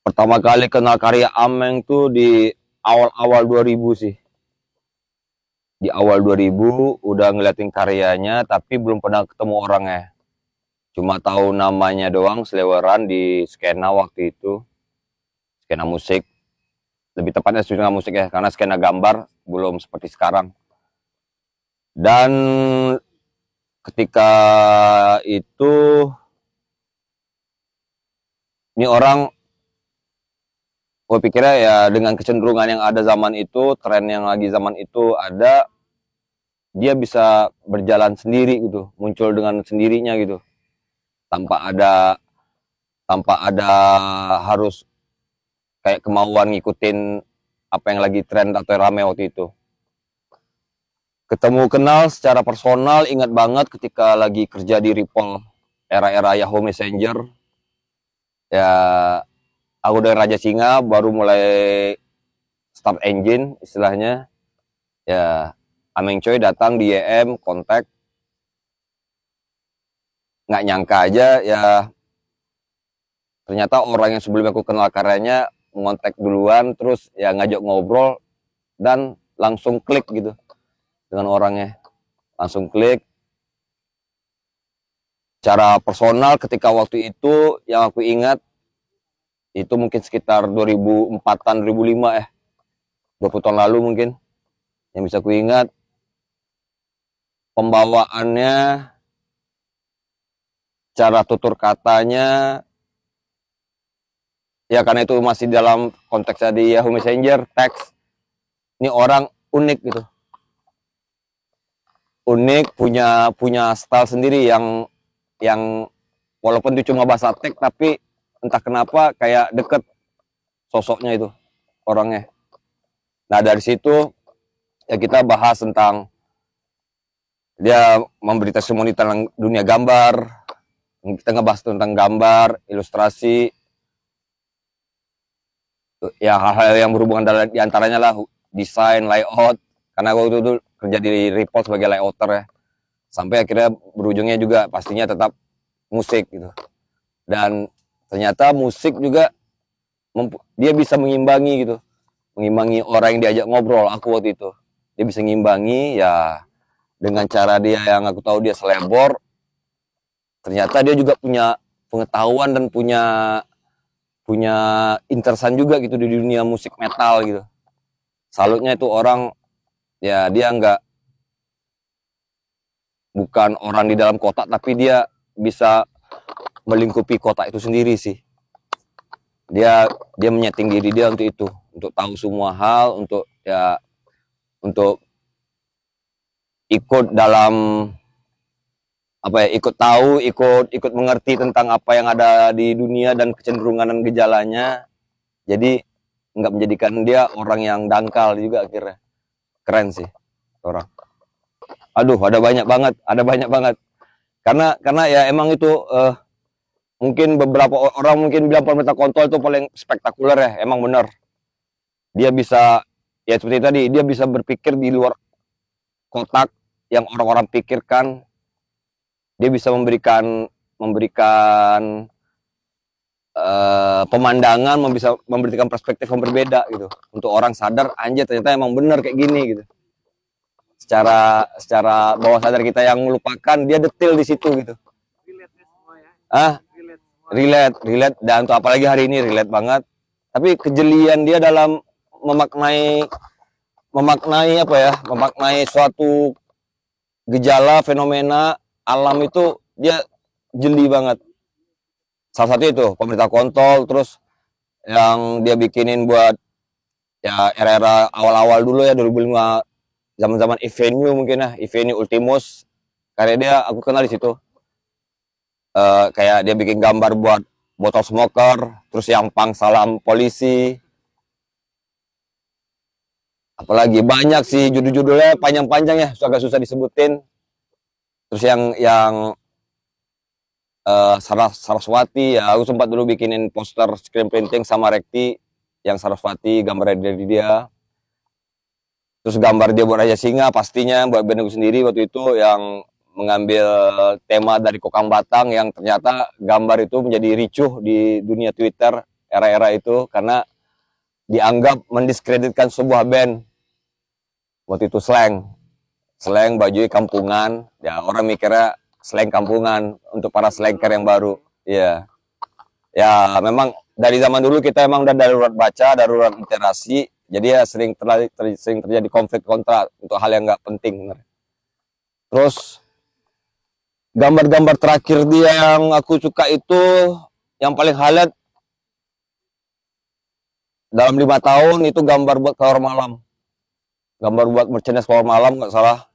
Pertama kali kenal karya Ameng tuh di awal-awal 2000 sih. Di awal 2000 udah ngeliatin karyanya tapi belum pernah ketemu orangnya. Cuma tahu namanya doang seleweran di skena waktu itu. Skena musik. Lebih tepatnya skena musik ya, karena skena gambar belum seperti sekarang. Dan ketika itu ini orang, gue pikirnya ya dengan kecenderungan yang ada zaman itu, tren yang lagi zaman itu ada, dia bisa berjalan sendiri gitu, muncul dengan sendirinya gitu, tanpa ada tanpa ada harus kayak kemauan ngikutin apa yang lagi tren atau rame waktu itu. Ketemu kenal secara personal, ingat banget ketika lagi kerja di Ripple, era-era Yahoo Messenger. Ya, aku dari Raja Singa baru mulai start engine istilahnya. Ya, Ameng Choi datang di YM, kontak. Nggak nyangka aja ya, ternyata orang yang sebelum aku kenal karyanya ngontak duluan, terus ya ngajak ngobrol, dan langsung klik gitu dengan orangnya. Langsung klik. Cara personal ketika waktu itu yang aku ingat, itu mungkin sekitar 2004-an, 2005 ya. 20 tahun lalu mungkin. Yang bisa aku ingat, pembawaannya, cara tutur katanya, ya karena itu masih dalam konteksnya di Yahoo Messenger, teks. Ini orang unik gitu. Unik, punya style sendiri yang walaupun itu cuma bahasa teks, tapi entah kenapa kayak deket sosoknya itu, orangnya. Nah, dari situ ya kita bahas tentang dia memberi testimoni tentang dunia gambar. Kita ngebahas tentang gambar, ilustrasi, ya hal-hal yang berhubungan diantaranya lah desain, layout. Karena waktu itu kerja di Ripple sebagai layouter ya. Sampai akhirnya berujungnya juga pastinya tetap musik gitu. Dan ternyata musik juga dia bisa mengimbangi gitu. Mengimbangi orang yang diajak ngobrol aku waktu itu. Dia bisa mengimbangi ya dengan cara dia yang aku tahu dia selebor. Ternyata dia juga punya pengetahuan dan punya punya interesan juga gitu di dunia musik metal gitu. Salutnya itu orang, ya dia bukan orang di dalam kota, tapi dia bisa melingkupi kota itu sendiri sih. Dia menyeting diri dia untuk itu, untuk tahu semua hal, untuk ikut dalam apa ya, ikut tahu, ikut mengerti tentang apa yang ada di dunia dan kecenderungan dan gejalanya. Jadi nggak menjadikan dia orang yang dangkal juga akhirnya. Keren sih orang. Aduh, ada banyak banget. Karena ya emang itu mungkin beberapa orang mungkin bilang pemerintah kontol itu paling spektakuler ya, emang benar. Dia bisa, ya seperti tadi, dia bisa berpikir di luar kotak yang orang-orang pikirkan. Dia bisa memberikan pemandangan, bisa memberikan perspektif yang berbeda gitu. Untuk orang sadar, anjir ternyata emang benar kayak gini gitu. Secara bawah sadar kita yang melupakan, dia detail di situ gitu. Ah, relate, dan untuk apalagi hari ini relate banget. Tapi kejelian dia dalam memaknai apa ya, memaknai suatu gejala fenomena alam itu dia jeli banget. Salah satu itu pemerintah kontol, terus yang dia bikinin buat ya era-era awal-awal dulu ya, 2005, zaman-zaman Avenue mungkin ya, Avenue Ultimus. Karya dia aku kenal di situ. Kayak dia bikin gambar buat botol smoker, terus yang pang salam polisi. Apalagi banyak sih judul-judulnya, panjang-panjang ya, agak susah disebutin. Terus yang Saraswati ya, aku sempat dulu bikinin poster screen printing sama Rekti yang Saraswati, gambar dari dia. Terus gambar dia buat Raja Singa, pastinya buat band aku sendiri waktu itu, yang mengambil tema dari Kokang Batang, yang ternyata gambar itu menjadi ricuh di dunia Twitter era-era itu karena dianggap mendiskreditkan sebuah band. Waktu itu slang baju kampungan, ya orang mikirnya slang kampungan untuk para slangker yang baru. Iya. Ya memang dari zaman dulu kita emang udah darurat baca, darurat literasi, jadi ya sering terjadi konflik kontra untuk hal yang nggak penting. Bener. Terus gambar-gambar terakhir dia yang aku suka itu yang paling highlight dalam 5 tahun itu gambar buat Kolor Malam, gambar buat merchandise Kolor Malam nggak salah.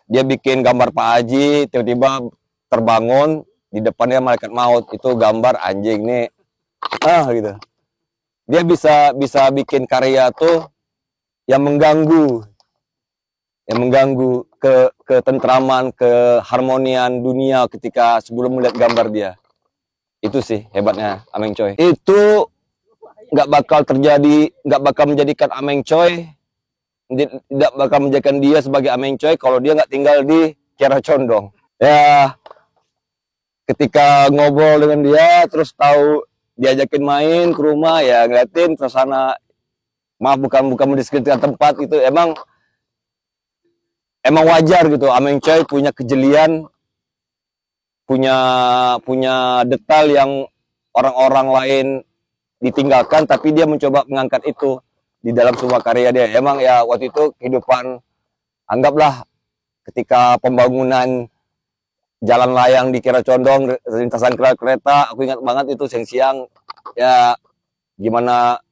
Dia bikin gambar Pak Haji tiba-tiba terbangun di depannya malaikat maut, itu gambar anjing nih gitu. Dia bisa bikin karya tuh yang mengganggu ketentraman, keharmonian dunia ketika sebelum melihat gambar dia. Itu sih hebatnya Ameng Choi. Itu nggak bakal menjadikan Ameng Choi, tidak bakal menjadikan dia sebagai Ameng Choi kalau dia nggak tinggal di Kiara Condong. Ya, ketika ngobrol dengan dia, terus tahu diajakin main ke rumah, ya ngeliatin suasana, maaf bukan mendiskreditkan tempat, itu emang wajar gitu. Ameng Choi punya kejelian, punya detail yang orang-orang lain ditinggalkan, tapi dia mencoba mengangkat itu di dalam semua karya dia. Emang ya waktu itu kehidupan, anggaplah ketika pembangunan jalan layang di Kiara Condong, lintasan kereta, aku ingat banget itu siang-siang, ya gimana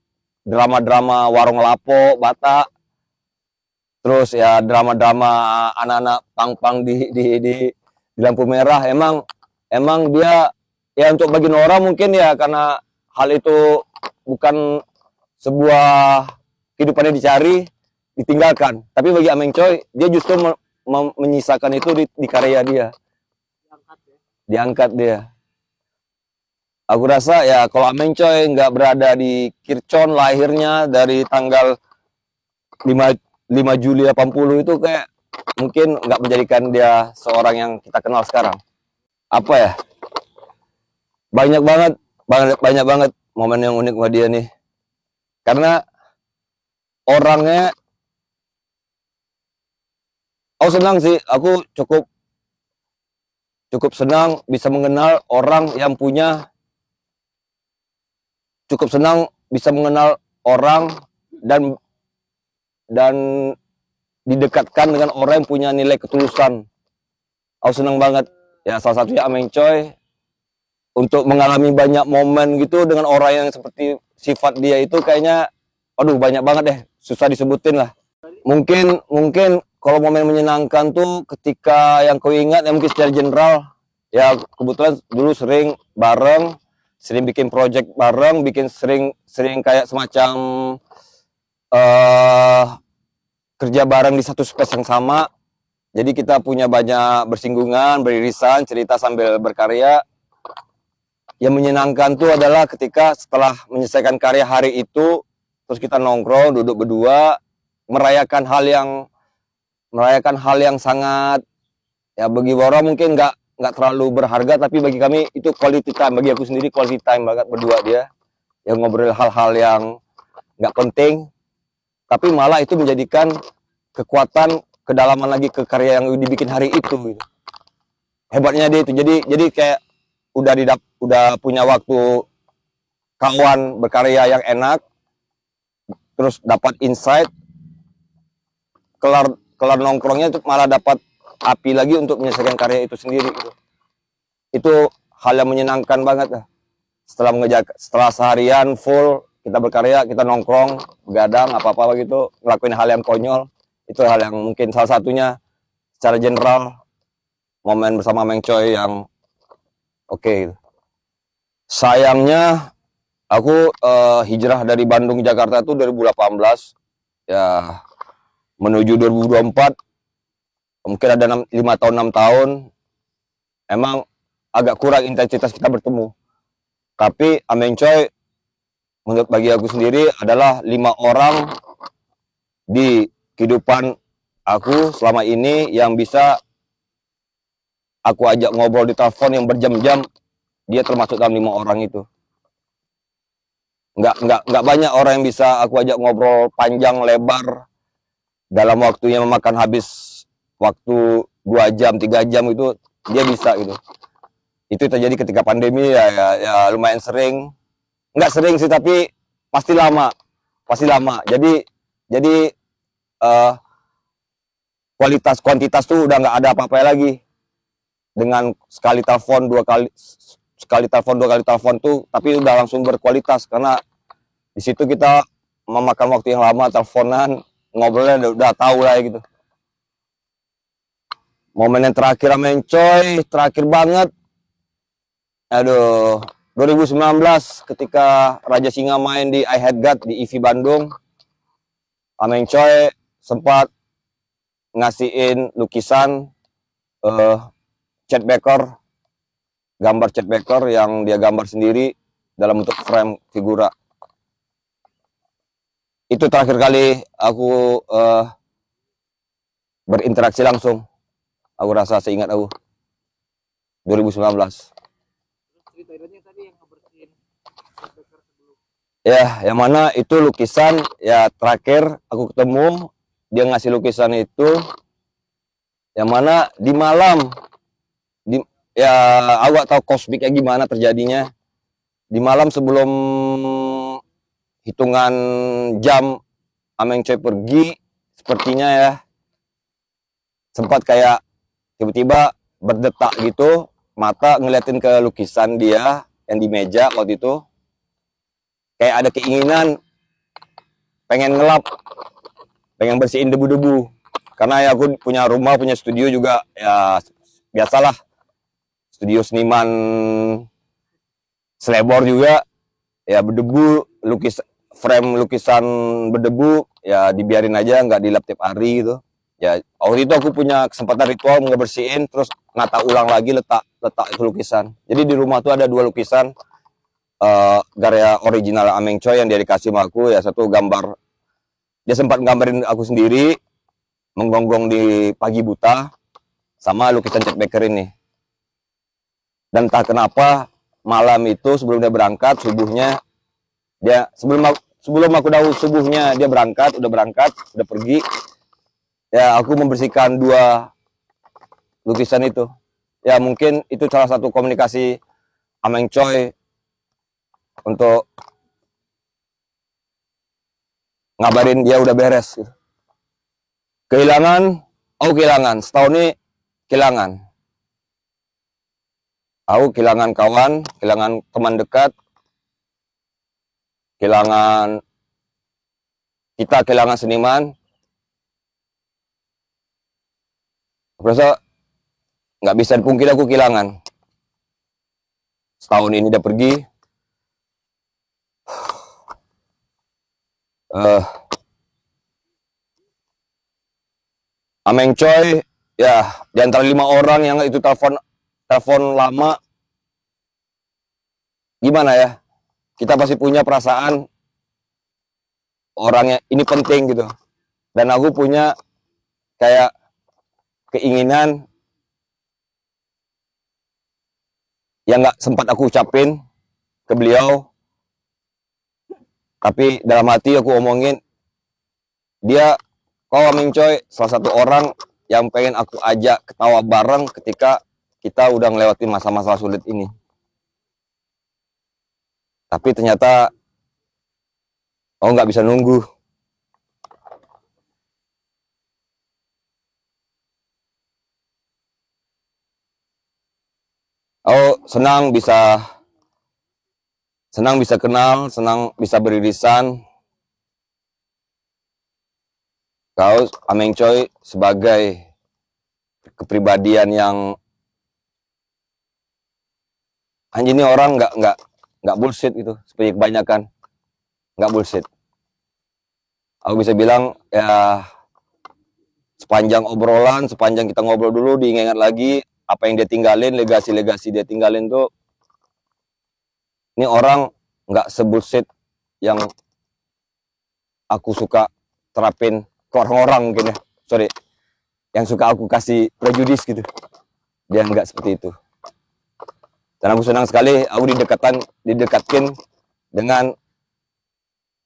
drama-drama warung lapo, bata, terus ya drama-drama anak-anak pang-pang di lampu merah. Emang dia ya untuk bagi orang mungkin ya karena hal itu bukan sebuah kehidupan yang dicari, ditinggalkan. Tapi bagi Ameng Choi, dia justru menyisakan itu di karya dia. Diangkat dia. Aku rasa ya kalau Ameng Choi nggak berada di Kircon, lahirnya dari tanggal 5 Juli 80 itu kayak mungkin nggak menjadikan dia seorang yang kita kenal sekarang. Apa ya? Banyak banget momen yang unik buat dia nih. Karena orangnya, aku senang sih, aku cukup senang bisa mengenal orang yang punya, cukup senang bisa mengenal orang dan didekatkan dengan orang yang punya nilai ketulusan. Aku senang banget ya, salah satunya Ameng Choi, untuk mengalami banyak momen gitu dengan orang yang seperti sifat dia itu kayaknya aduh banyak banget deh, susah disebutin lah. Mungkin kalau momen menyenangkan tuh ketika yang kau ingat ya mungkin secara general ya, kebetulan dulu sering bareng, sering bikin project bareng, sering kayak semacam kerja bareng di satu space yang sama. Jadi kita punya banyak bersinggungan, beririsan, cerita sambil berkarya. Yang menyenangkan tuh adalah ketika setelah menyelesaikan karya hari itu, terus kita nongkrong, duduk berdua, merayakan hal yang sangat ya bagi orang mungkin nggak terlalu berharga, tapi bagi kami itu quality time. Bagi aku sendiri quality time banget berdua dia, yang ngobrol hal-hal yang nggak penting, tapi malah itu menjadikan kekuatan, kedalaman lagi ke karya yang dibikin hari itu gitu. Hebatnya dia itu. Jadi kayak udah punya waktu kawan berkarya yang enak, terus dapat insight, kelar nongkrongnya itu malah dapat api lagi untuk menyelesaikan karya itu sendiri gitu. Itu hal yang menyenangkan banget lah. Setelah seharian full kita berkarya, kita nongkrong, begadang, apa-apa gitu, ngelakuin hal yang konyol, itu hal yang mungkin salah satunya secara general momen bersama Ameng Choi yang oke gitu. Sayangnya aku hijrah dari Bandung Jakarta itu 2018 ya, menuju 2024 mungkin ada 5 tahun 6 tahun emang agak kurang intensitas kita bertemu. Tapi Ameng Choi menurut bagi aku sendiri adalah 5 orang di kehidupan aku selama ini yang bisa aku ajak ngobrol di telepon yang berjam-jam. Dia termasuk dalam 5 orang itu. nggak banyak orang yang bisa aku ajak ngobrol panjang lebar dalam waktunya memakan habis waktu 2 jam 3 jam itu dia bisa gitu. Itu terjadi ketika pandemi ya lumayan sering, nggak sering sih tapi pasti lama jadi uh, kualitas kuantitas tuh udah nggak ada apa-apa lagi. Dengan sekali telepon dua kali telepon tuh tapi udah langsung berkualitas karena di situ kita memakan waktu yang lama teleponan, ngobrolnya udah tahu lah gitu. Momen yang terakhir Ameng Coy, terakhir banget, aduh, 2019 ketika Raja Singa main di I Had God di IV Bandung, Ameng Coy sempat ngasihin lukisan Chet Baker, gambar Chet Baker yang dia gambar sendiri dalam bentuk frame figura. Itu terakhir kali aku berinteraksi langsung. Aku rasa seingat aku 2019. Ya, yang mana itu lukisan ya terakhir aku ketemu dia ngasih lukisan itu yang mana di malam ya aku gak tahu kosmiknya gimana terjadinya di malam sebelum hitungan jam Ameng Coy pergi sepertinya ya sempat kayak tiba-tiba berdetak gitu, mata ngeliatin ke lukisan dia yang di meja waktu itu. Kayak ada keinginan pengen ngelap, pengen bersihin debu-debu. Karena ya aku punya rumah, punya studio juga, ya biasalah. Studio seniman selebor juga, ya berdebu, frame lukisan berdebu, ya dibiarin aja, nggak dilap tiap hari gitu. Ya waktu itu aku punya kesempatan ritual ngebersihin terus nata ulang lagi letak itu lukisan. Jadi di rumah tuh ada 2 lukisan karya original Ameng Coy yang dia dikasih sama aku, ya satu gambar dia sempat gambarin aku sendiri menggonggong di pagi buta sama lukisan Chet Baker ini. Dan entah kenapa malam itu sebelum dia berangkat subuhnya dia sebelum aku tahu subuhnya dia udah pergi. Ya, aku membersihkan 2 lukisan itu. Ya, mungkin itu salah satu komunikasi Ameng Coy untuk ngabarin dia udah beres. Gitu. Kehilangan, setahun ini kehilangan. Aku kehilangan kawan, kehilangan teman dekat, kita kehilangan seniman. Aku rasa nggak bisa dipungkiri aku kehilangan. Setahun ini dia pergi. Ameng Coy, ya di antara 5 orang yang itu telepon lama, gimana ya? Kita pasti punya perasaan orangnya ini penting gitu. Dan aku punya kayak keinginan yang nggak sempat aku ucapin ke beliau, tapi dalam hati aku omongin dia, kau Ameng Coy salah satu orang yang pengen aku ajak ketawa bareng ketika kita udah ngelewatin masa-masa sulit ini. Tapi ternyata nggak bisa nunggu. Senang bisa kenal, senang bisa beririsan. Kau Ameng Coy sebagai kepribadian yang anjing ini orang nggak bullshit gitu, seperti kebanyakan nggak bullshit. Aku bisa bilang ya sepanjang obrolan, sepanjang kita ngobrol dulu, diingat lagi apa yang dia tinggalin, legasi dia tinggalin tuh, ini orang nggak sebullshit yang aku suka terapin ke orang-orang mungkin ya, sorry, yang suka aku kasih prejudis gitu. Dia nggak seperti itu. Dan aku senang sekali aku didekatkan dengan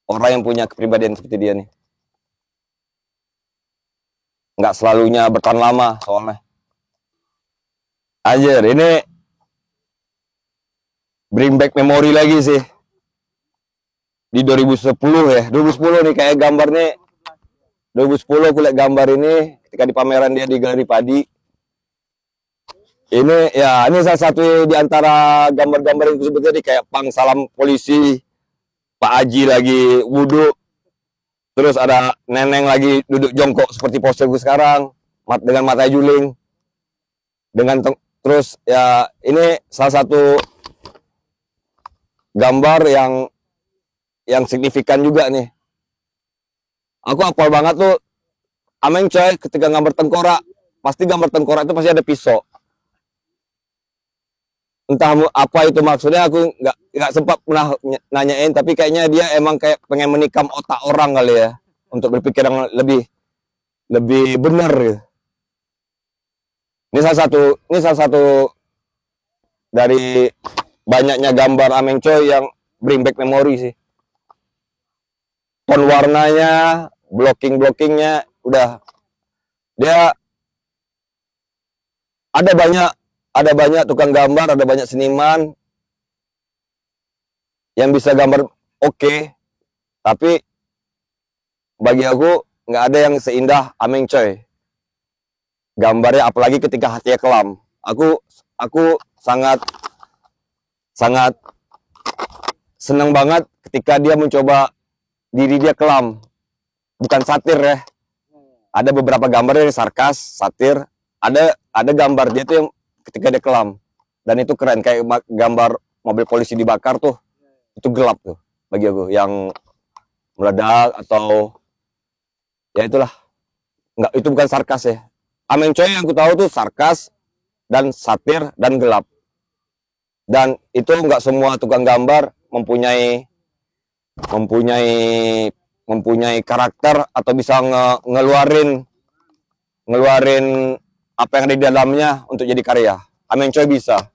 orang yang punya kepribadian seperti dia nih. Nggak selalunya bertahan lama soalnya. Anjir, ini bring back memory lagi sih. Di 2010 ya, 2010 nih kayak gambarnya. 2010 aku lihat gambar ini ketika di pameran dia di Galeri Padi. Ini ya, ini salah satu di antara gambar-gambar yang disebut tadi kayak pang salam polisi, Pak Haji lagi wudhu, terus ada neneng lagi duduk jongkok seperti poster gue sekarang, dengan mata juling, dengan terus ya ini salah satu gambar yang signifikan juga nih. Aku hafal banget tuh, Ameng coy, ketika gambar tengkorak, pasti gambar tengkorak itu pasti ada pisau. Entah apa itu maksudnya, aku nggak sempat pernah nanyain, tapi kayaknya dia emang kayak pengen menikam otak orang kali ya, untuk berpikir yang lebih benar gitu. Ini salah satu dari banyaknya gambar Ameng Choi yang bring back memory sih. Ton warnanya, blocking-blockingnya udah, dia ada banyak tukang gambar, ada banyak seniman yang bisa gambar oke, tapi bagi aku nggak ada yang seindah Ameng Choi gambarnya, apalagi ketika hatinya kelam. Aku sangat senang banget ketika dia mencoba diri dia kelam, bukan satir ya. Ada beberapa gambar yang sarkas, satir, ada gambar dia tuh yang ketika dia kelam, dan itu keren, kayak gambar mobil polisi dibakar tuh, itu gelap tuh bagi aku, yang meledak atau ya itulah, nggak, itu bukan sarkas ya. Ameng Choi yang aku tahu tuh sarkas dan satir dan gelap, dan itu nggak semua tukang gambar mempunyai karakter atau bisa ngeluarin apa yang ada di dalamnya untuk jadi karya. Ameng Choi bisa.